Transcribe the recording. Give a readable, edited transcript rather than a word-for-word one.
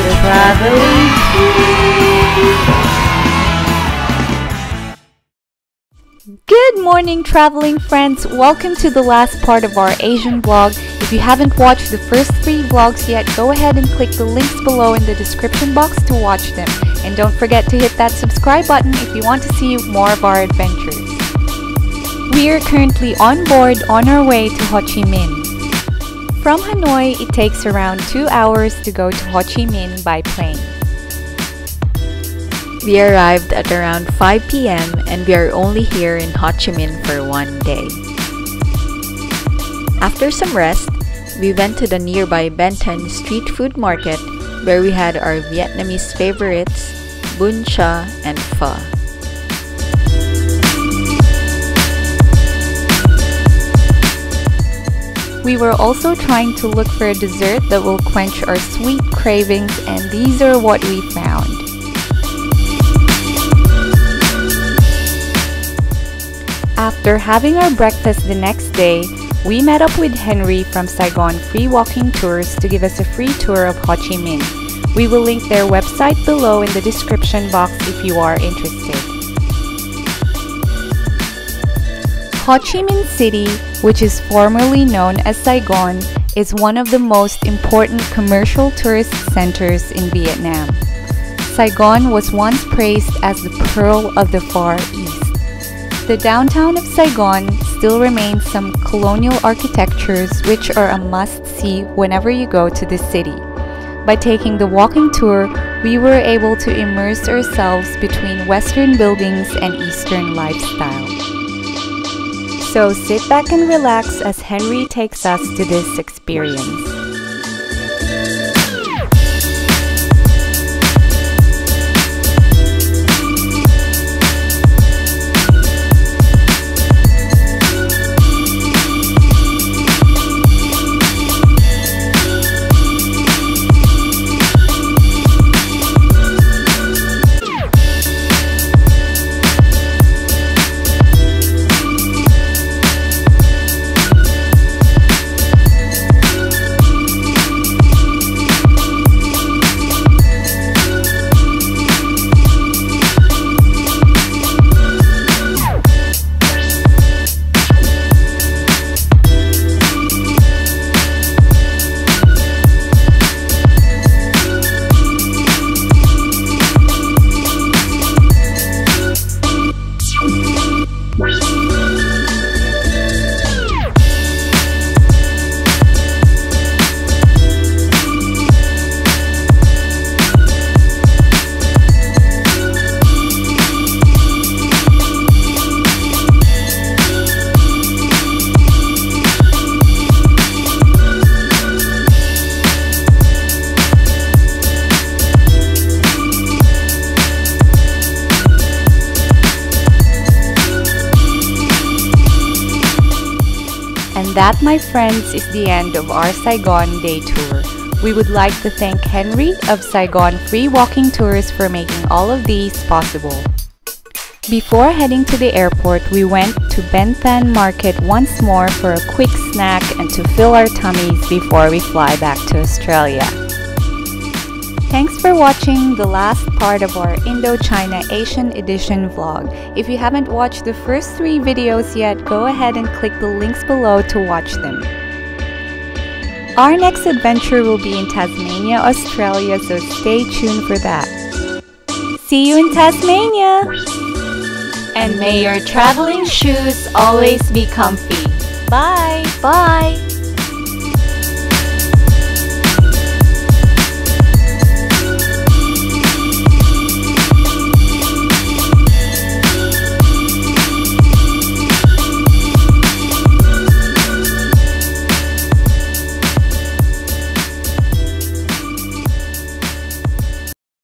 traveling. Good morning, traveling friends. Welcome to the last part of our Asian vlog. If you haven't watched the first 3 vlogs yet, go ahead and click the links below in the description box to watch them. And don't forget to hit that subscribe button if you want to see more of our adventures. We are currently on board on our way to Ho Chi Minh. From Hanoi, it takes around 2 hours to go to Ho Chi Minh by plane. We arrived at around 5 p.m. and we are only here in Ho Chi Minh for 1 day. After some rest, we went to the nearby Ben Thanh street food market where we had our Vietnamese favorites, bún cha and pho. We were also trying to look for a dessert that will quench our sweet cravings, and these are what we found. After having our breakfast the next day, we met up with Henry from Saigon Free Walking Tours to give us a free tour of Ho Chi Minh. We will link their website below in the description box if you are interested. Ho Chi Minh City, which is formerly known as Saigon, is one of the most important commercial tourist centers in Vietnam. Saigon was once praised as the Pearl of the Far East. The downtown of Saigon still remains some colonial architectures which are a must-see whenever you go to the city. By taking the walking tour, we were able to immerse ourselves between Western buildings and Eastern lifestyle. So sit back and relax as Henry takes us to this experience. And that, my friends, is the end of our Saigon day tour. We would like to thank Henry of Saigon Free Walking Tours for making all of these possible. Before heading to the airport, we went to Ben Thanh Market once more for a quick snack and to fill our tummies before we fly back to Australia. Thanks for watching the last part of our Indochina Asian Edition vlog. If you haven't watched the first 3 videos yet, go ahead and click the links below to watch them. Our next adventure will be in Tasmania, Australia, so stay tuned for that. See you in Tasmania! And may your traveling shoes always be comfy. Bye! Bye!